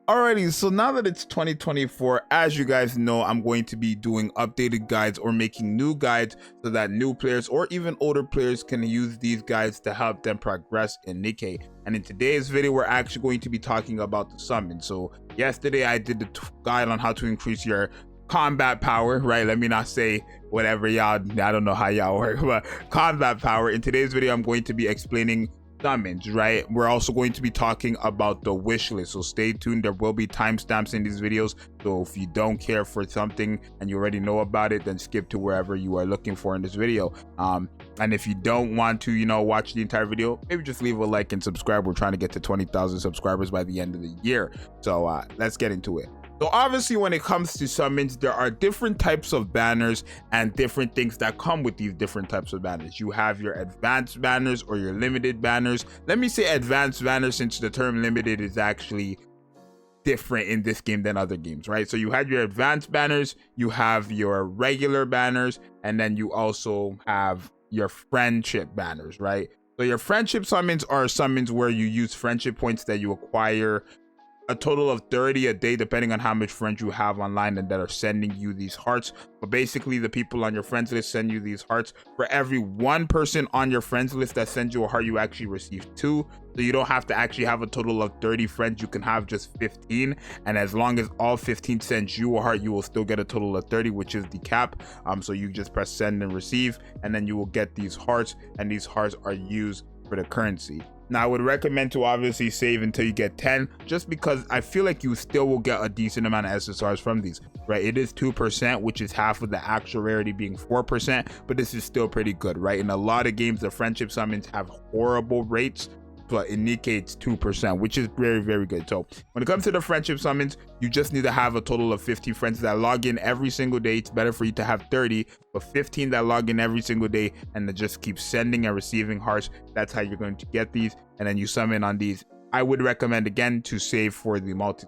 Alrighty, so now that it's 2024, as you guys know, I'm going to be doing updated guides or making new guides so that new players or even older players can use these guides to help them progress in Nikke. And in today's video, we're actually going to be talking about the summon. So yesterday I did the guide on how to increase your combat power, right? Let me not say whatever y'all, I don't know how y'all work, but combat power. In today's video, I'm going to be explaining summons, right? We're also going to be talking about the wish list, so stay tuned. There will be timestamps in these videos, so if you don't care for something and you already know about it, then skip to wherever you are looking for in this video. And if you don't want to, watch the entire video, maybe just leave a like and subscribe. We're trying to get to 20,000 subscribers by the end of the year, so let's get into it. So obviously when it comes to summons, there are different types of banners and different things that come with these different types of banners. You have your advanced banners or your limited banners. Let me say advanced banners since the term limited is actually different in this game than other games, right? So you have your advanced banners, you have your regular banners, and then you also have your friendship banners, right? So your friendship summons are summons where you use friendship points that you acquire a total of 30 a day, depending on how much friends you have online and that are sending you these hearts. But basically the people on your friends list send you these hearts. For every one person on your friends list that sends you a heart, you actually receive 2. So you don't have to actually have a total of 30 friends. You can have just 15, and as long as all 15 sends you a heart, you will still get a total of 30, which is the cap. So you just press send and receive, and then you will get these hearts, and these hearts are used for the currency. Now, I would recommend to obviously save until you get 10, just because I feel like you still will get a decent amount of SSRs from these, right? It is 2%, which is half of the actual rarity being 4%, but this is still pretty good, right? In a lot of games, the friendship summons have horrible rates, but in Nikke it's 2%, which is very, very good. So when it comes to the friendship summons, you just need to have a total of 50 friends that log in every single day. It's better for you to have 30, but 15 that log in every single day and that just keep sending and receiving hearts. That's how you're going to get these, and then you summon on these. I would recommend again to save for the multi.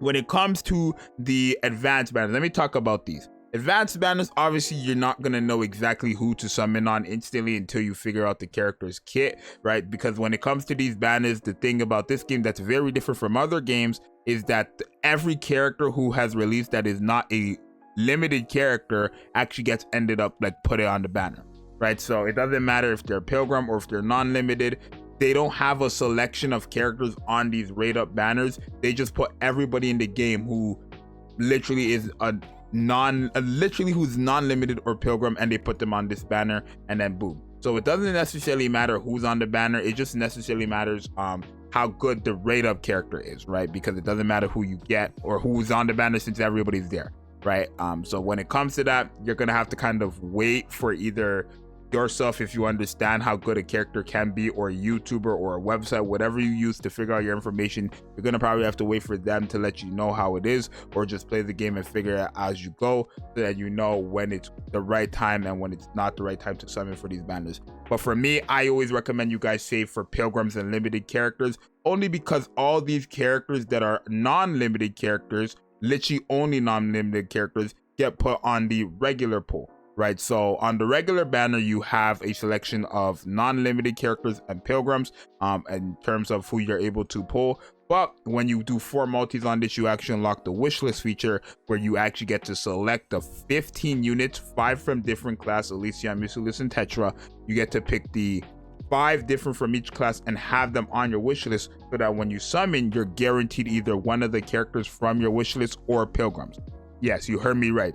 When it comes to the advanced banners, let me talk about these. Advanced banners, obviously you're not going to know exactly who to summon on instantly until you figure out the character's kit, right? Because when it comes to these banners, the thing about this game that's very different from other games is that every character who has released that is not a limited character actually gets ended up like put it on the banner, right? So it doesn't matter if they're pilgrim or if they're non-limited. They don't have a selection of characters on these rate up banners. They just put everybody in the game who literally is who's non-limited or pilgrim, and they put them on this banner, and then boom. So it doesn't necessarily matter who's on the banner. It just necessarily matters how good the rate up character is, right? Because it doesn't matter who you get or who's on the banner since everybody's there, right? So when it comes to that, you're gonna have to kind of wait for either yourself, if you understand how good a character can be, or a YouTuber or a website, whatever you use to figure out your information. You're gonna probably have to wait for them to let you know how it is, or just play the game and figure it out as you go, so that you know when it's the right time and when it's not the right time to summon for these banners. But for me, I always recommend you guys save for pilgrims and limited characters, only because all these characters that are non-limited characters, literally only non-limited characters, get put on the regular pool, right? So on the regular banner, you have a selection of non-limited characters and pilgrims in terms of who you're able to pull. But when you do 4 multis on this, you actually unlock the wishlist feature, where you actually get to select the 15 units, 5 from different class, Elysion, Missilis, and Tetra. You get to pick the 5 different from each class and have them on your wish list, so that when you summon, you're guaranteed either one of the characters from your wish list or pilgrims. Yes, you heard me right.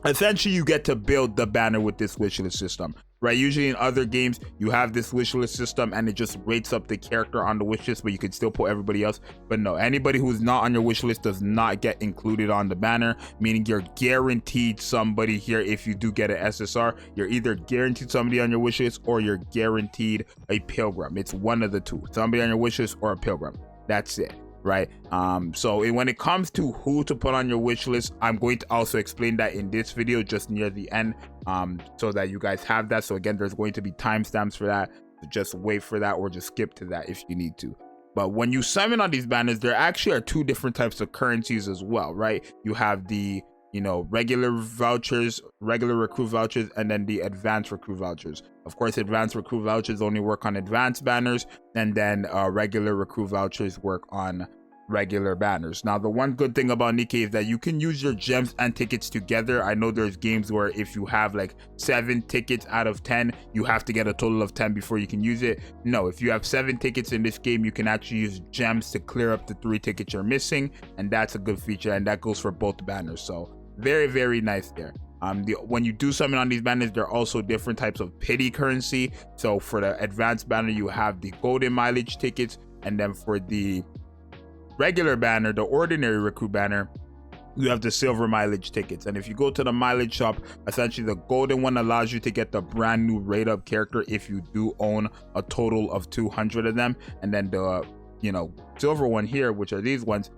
Essentially, you get to build the banner with this wishlist system, right? Usually in other games, you have this wishlist system and it just rates up the character on the wishlist, but you can still put everybody else. But no, anybody who's not on your wishlist does not get included on the banner, meaning you're guaranteed somebody here. If you do get an SSR, you're either guaranteed somebody on your wishlist or you're guaranteed a pilgrim. It's one of the two, somebody on your wishlist or a pilgrim. That's it, right? So when it comes to who to put on your wish list, I'm going to also explain that in this video just near the end, so that you guys have that. So again, there's going to be timestamps for that, so just wait for that or just skip to that if you need to. But when you summon on these banners, there actually are 2 different types of currencies as well, right? You have the regular vouchers, regular recruit vouchers, and then the advanced recruit vouchers. Of course, advanced recruit vouchers only work on advanced banners, and then regular recruit vouchers work on regular banners. Now, the one good thing about Nikke is that you can use your gems and tickets together. I know there's games where if you have like 7 tickets out of 10, you have to get a total of 10 before you can use it. No, if you have 7 tickets in this game, you can actually use gems to clear up the 3 tickets you're missing, and that's a good feature, and that goes for both banners. So very, very nice there. When you do something on these banners, there are also different types of pity currency. So for the advanced banner, you have the golden mileage tickets, and then for the regular banner, the ordinary recruit banner, you have the silver mileage tickets. And if you go to the mileage shop, essentially the golden one allows you to get the brand new rate up character if you do own a total of 200 of them. And then the silver one here, which are these ones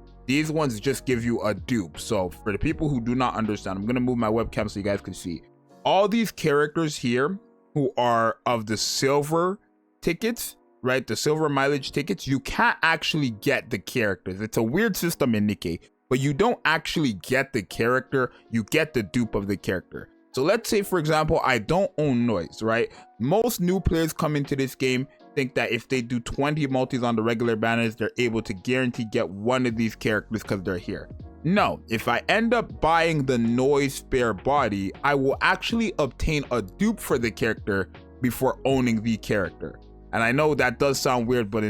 just give you a dupe. So for the people who do not understand, I'm gonna move my webcam so you guys can see all these characters here who are of the silver tickets, right? The silver mileage tickets, you can't actually get the characters. It's a weird system in Nikke, but you don't actually get the character, you get the dupe of the character. So let's say, for example, I don't own Noise, right? Most new players come into this game think that if they do 20 multis on the regular banners, they're able to guarantee get one of these characters because they're here. No, if I end up buying the Noise spare body, I will actually obtain a dupe for the character before owning the character. And I know that does sound weird, but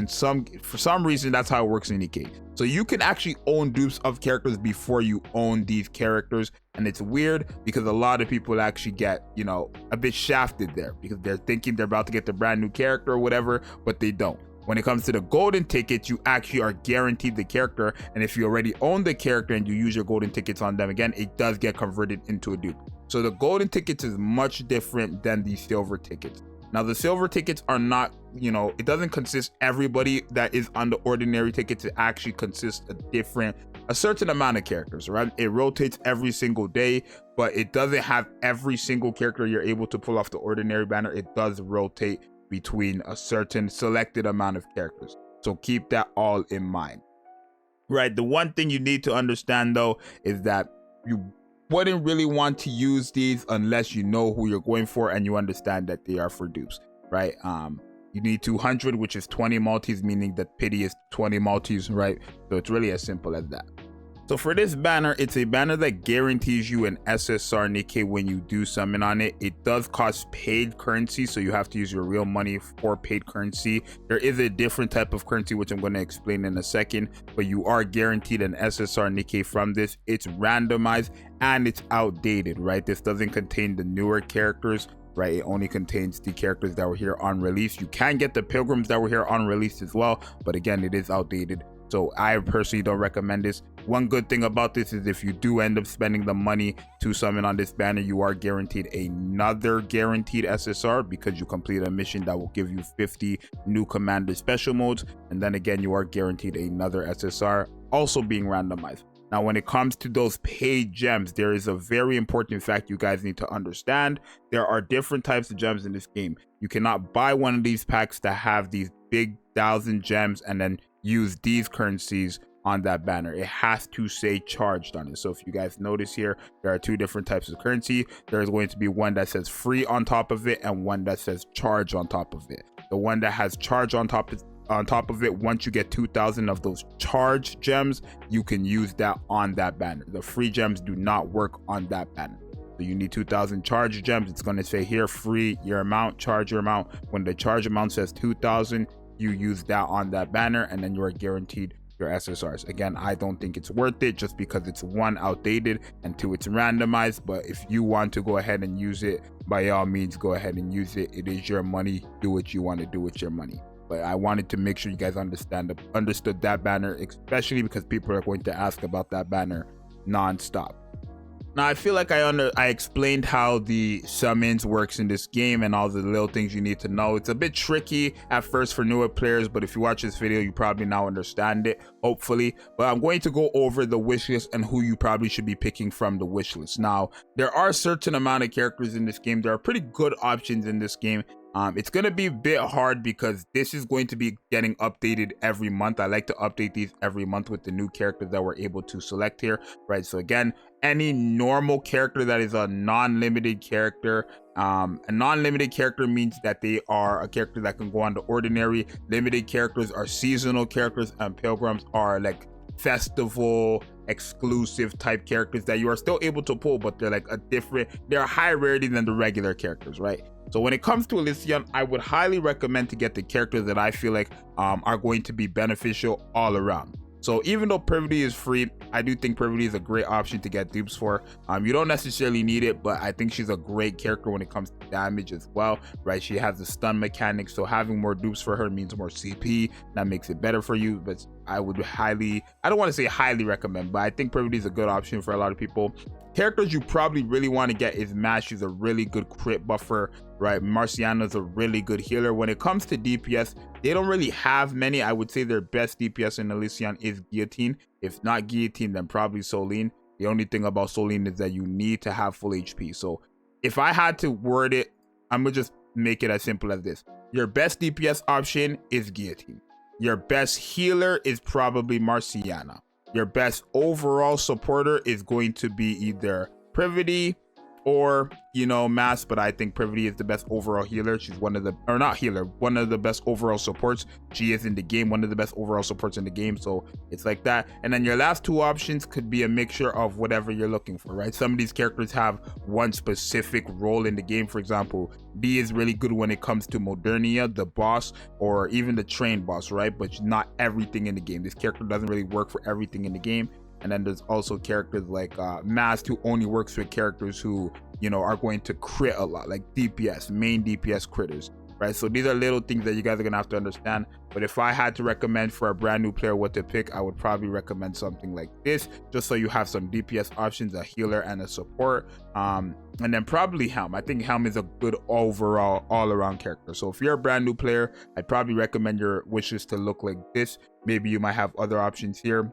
for some reason, that's how it works in Nikke. So you can actually own dupes of characters before you own these characters. And it's weird because a lot of people actually get, a bit shafted there because they're thinking they're about to get the brand new character or whatever, but they don't. When it comes to the golden tickets, you actually are guaranteed the character. And if you already own the character and you use your golden tickets on them again, it does get converted into a dupe. So the golden tickets is much different than the silver tickets. Now, the silver tickets are not, it doesn't consist everybody that is on the ordinary tickets. It actually consists a certain amount of characters, right? It rotates every single day, but it doesn't have every single character you're able to pull off the ordinary banner. It does rotate between a certain selected amount of characters. So keep that all in mind, right? The one thing you need to understand though is that you wouldn't really want to use these unless you know who you're going for and you understand that they are for dupes, right? You need 200, which is 20 multis, meaning that pity is 20 multis, right? So it's really as simple as that. So for this banner, it's a banner that guarantees you an SSR Nikke when you do summon on it. It does cost paid currency, so you have to use your real money for paid currency. There is a different type of currency, which I'm going to explain in a second, but you are guaranteed an SSR Nikke from this. It's randomized and it's outdated, right? This doesn't contain the newer characters, right? It only contains the characters that were here on release. You can get the pilgrims that were here on release as well, but again, it is outdated. So I personally don't recommend this. One good thing about this is if you do end up spending the money to summon on this banner, you are guaranteed another guaranteed SSR because you complete a mission that will give you 50 new commander special modes. And then again, you are guaranteed another SSR, also being randomized. Now, when it comes to those paid gems, there is a very important fact you guys need to understand. There are different types of gems in this game. You cannot buy one of these packs that have these big 1,000 gems and then use these currencies on that banner. It has to say charged on it. So if you guys notice here, there are 2 different types of currency. There is going to be one that says free on top of it and one that says charge on top of it. The one that has charge on top of it, once you get 2,000 of those charged gems, you can use that on that banner. The free gems do not work on that banner. So you need 2,000 charge gems. It's going to say here free your amount, charge your amount. When the charge amount says 2,000, you use that on that banner and then you are guaranteed your SSRs. Again, I don't think it's worth it just because it's 1, outdated, and 2, it's randomized. But if you want to go ahead and use it, by all means, go ahead and use it. It is your money. Do what you want to do with your money. But I wanted to make sure you guys understood that banner, especially because people are going to ask about that banner non-stop. Now, I feel like I explained how the summons works in this game and all the little things you need to know. It's a bit tricky at first for newer players, but if you watch this video, you probably now understand it, hopefully. But I'm going to go over the wish list and who you probably should be picking from the wish list. Now, there are a certain amount of characters in this game. There are pretty good options in this game. It's going to be a bit hard because this is going to be getting updated every month. I like to update these every month with the new characters that we're able to select here, right? So again, any normal character that is a non-limited character. A non-limited character means that they are a character that can go on the ordinary. Limited characters are seasonal characters, and pilgrims are like festival exclusive type characters that you are still able to pull, but they're like they're a higher rarity than the regular characters, right? So when it comes to Elysion, I would highly recommend to get the characters that I feel like are going to be beneficial all around. So even though Privity is free, I do think Privity is a great option to get dupes for. You don't necessarily need it, but I think she's a great character when it comes to damage as well, right? She has the stun mechanic, so having more dupes for her means more CP. That makes it better for you, but I would I don't want to say highly recommend, but I think Privity is a good option for a lot of people. Characters you probably really want to get is Mash. She's a really good crit buffer, right? Marciana's a really good healer. When it comes to DPS, they don't really have many. I would say their best DPS in Elysion is Guillotine. If not Guillotine, then probably Soline. The only thing about Soline is that you need to have full HP. So if I had to word it, I'm gonna just make it as simple as this. Your best DPS option is Guillotine. Your best healer is probably Marciana. Your best overall supporter is going to be either Privity or, you know, Mass, but I think Privity is the best overall healer. She's one of the, or not healer, one of the best overall supports. She is in the game, one of the best overall supports in the game. So it's like that. And then your last two options could be a mixture of whatever you're looking for, right? Some of these characters have one specific role in the game. For example, D is really good when it comes to Modernia, the boss, or even the train boss, right? But not everything in the game. This character doesn't really work for everything in the game. And then there's also characters like Mast, who only works with characters who, you know, are going to crit a lot, like DPS, main DPS critters, right? So these are little things that you guys are gonna have to understand. But if I had to recommend for a brand new player what to pick, I would probably recommend something like this, just so you have some DPS options, a healer and a support. And then probably Helm. I think Helm is a good overall all-around character. So if you're a brand new player, I'd probably recommend your wishes to look like this. Maybe you might have other options here,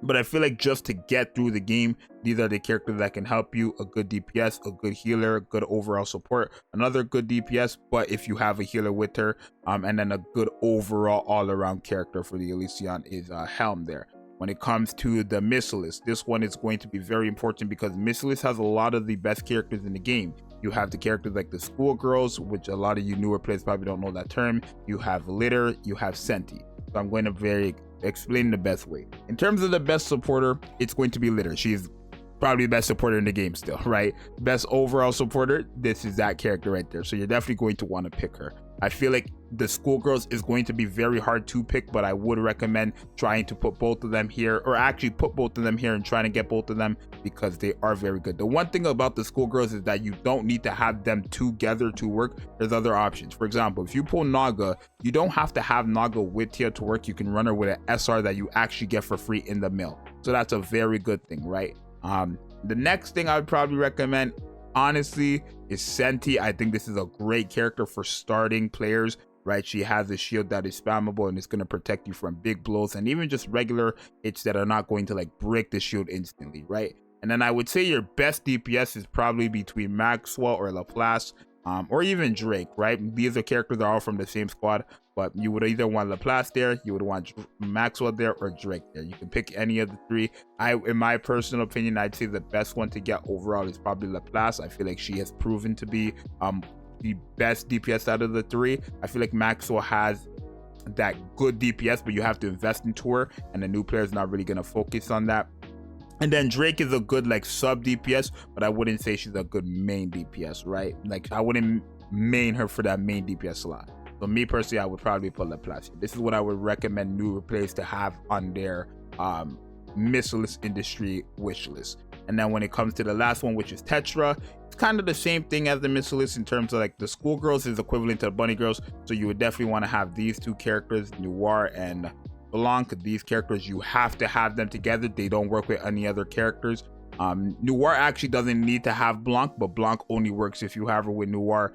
but I feel like just to get through the game, these are the characters that can help you. A good DPS, a good healer, good overall support, another good DPS, but if you have a healer with her, and then a good overall all-around character for the Elysion is Helm there. When it comes to the Missilis, this one is going to be very important because Missilis has a lot of the best characters in the game. You have the characters like the schoolgirls, which a lot of you newer players probably don't know that term. You have Litter, you have Senti. So I'm going to explain the best way. In terms of the best supporter, it's going to be Litter. She's probably the best supporter in the game still, right? Best overall supporter, this is that character right there. So you're definitely going to want to pick her. I feel like the schoolgirls is going to be very hard to pick, but I would recommend trying to put both of them here, or actually put both of them here and trying to get both of them because they are very good. The one thing about the schoolgirls is that you don't need to have them together to work. There's other options. For example, if you pull Naga, you don't have to have Naga with Tia to work. You can run her with an SR that you actually get for free in the mill. So that's a very good thing, right? The next thing I would probably recommend, honestly, is Senti. I think this is a great character for starting players, right? She has a shield that is spammable and it's going to protect you from big blows and even just regular hits that are not going to like break the shield instantly, right? And then I would say your best DPS is probably between Maxwell or Laplace, or even Drake, right? These are characters that are all from the same squad, but you would either want Laplace there, you would want Maxwell there, or Drake there. You can pick any of the three. In my personal opinion, I'd say the best one to get overall is probably Laplace. I feel like she has proven to be the best DPS out of the three. I feel like Maxwell has that good DPS, but you have to invest into her, and the new player is not really going to focus on that. And then Drake is a good like sub DPS, but I wouldn't say she's a good main DPS, right? Like I wouldn't main her for that main DPS slot. So me personally, I would probably put Laplace. This is what I would recommend newer players to have on their Missilis industry wish list. And then when it comes to the last one, which is Tetra, it's kind of the same thing as the Missilis in terms of like the schoolgirls is equivalent to the bunny girls. So you would definitely want to have these two characters, Noir and Blanc. These characters, you have to have them together. They don't work with any other characters. Noir actually doesn't need to have Blanc, but Blanc only works if you have her with Noir.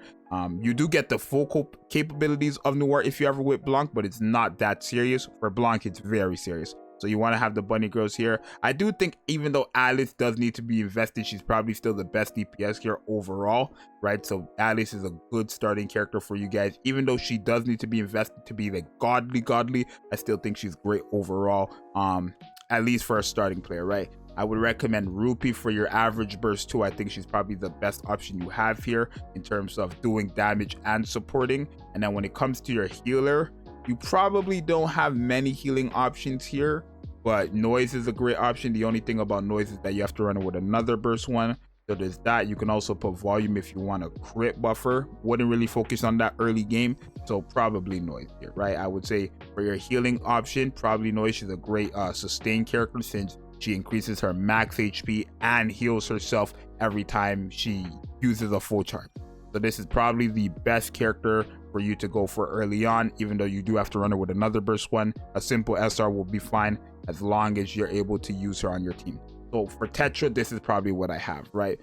You do get the full capabilities of Noir if you have her with Blanc, but it's not that serious. For Blanc, it's very serious. So you want to have the bunny girls here. I do think even though Alice does need to be invested, she's probably still the best DPS here overall, right? So Alice is a good starting character for you guys. Even though she does need to be invested to be like godly, I still think she's great overall, at least for a starting player, right? I would recommend Rupee for your average burst too. I think she's probably the best option you have here in terms of doing damage and supporting. And then when it comes to your healer, you probably don't have many healing options here, but noise is a great option. The only thing about noise is that you have to run it with another burst one. So there's that. You can also put volume if you want a crit buffer. Wouldn't really focus on that early game, so probably noise here, right? I would say for your healing option, probably noise. She's a great sustain character since she increases her max HP and heals herself every time she uses a full charge. So this is probably the best character for you to go for early on, even though you do have to run her with another burst one. A simple SR will be fine as long as you're able to use her on your team. So for Tetra, this is probably what I have, right?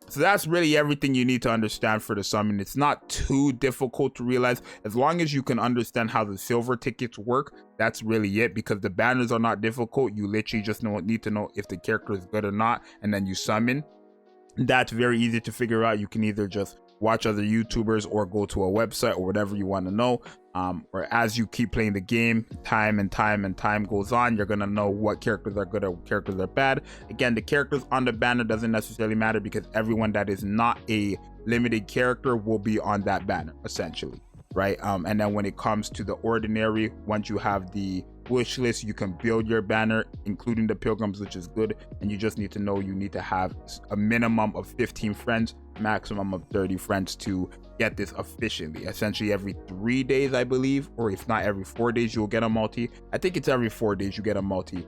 So that's really everything you need to understand for the summon. It's not too difficult to realize. As long as you can understand how the silver tickets work, that's really it, because the banners are not difficult. You literally just need to know if the character is good or not, and then you summon. That's very easy to figure out. You can either just watch other YouTubers or go to a website or whatever you want to know. Or as you keep playing the game, time goes on, you're gonna know what characters are good or what characters are bad. Again, the characters on the banner doesn't necessarily matter, because everyone that is not a limited character will be on that banner essentially, right? And then when it comes to the ordinary, once you have the wish list, you can build your banner including the pilgrims, which is good. And you just need to know you need to have a minimum of 15 friends, maximum of 30 friends to get this efficiently. Essentially every 3 days, I believe, or if not every 4 days, you'll get a multi. I think it's every 4 days you get a multi,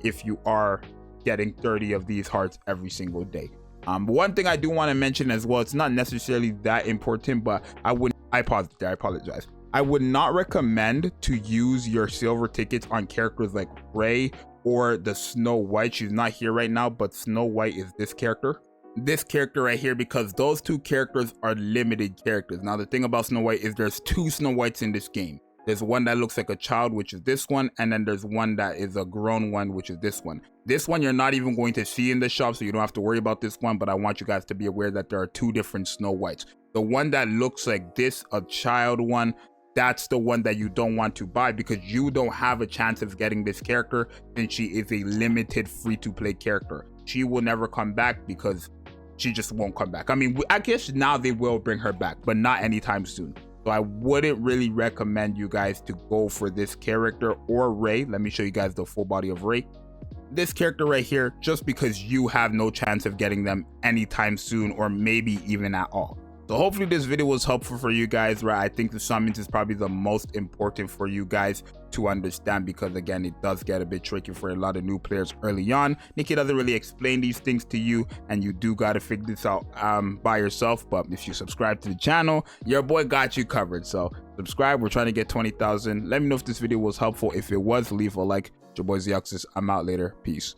if you are getting 30 of these hearts every single day. But one thing I do want to mention as well, it's not necessarily that important, but I paused there, I apologize. I would not recommend to use your silver tickets on characters like Ray or the Snow White. She's not here right now, but Snow White is this character right here, because those two characters are limited characters. Now the thing about Snow White is there's two Snow Whites in this game. There's one that looks like a child, which is this one, and then there's one that is a grown one, which is this one. This one you're not even going to see in the shop, so you don't have to worry about this one, but I want you guys to be aware that there are two different Snow Whites. The one that looks like this, a child one, that's the one that you don't want to buy, because you don't have a chance of getting this character since she is a limited free-to-play character. She will never come back because she just won't come back. I mean, I guess now they will bring her back, but not anytime soon. So I wouldn't really recommend you guys to go for this character or Ray. Let me show you guys the full body of Ray. This character right here, just because you have no chance of getting them anytime soon, or maybe even at all. So hopefully this video was helpful for you guys, right? I think the summons is probably the most important for you guys to understand, because again, it does get a bit tricky for a lot of new players early on. Nikke doesn't really explain these things to you, and you do got to figure this out by yourself. But if you subscribe to the channel, your boy got you covered. So subscribe, we're trying to get 20,000. Let me know if this video was helpful. If it was, leave a like. It's your boy Zxous. I'm out later. Peace.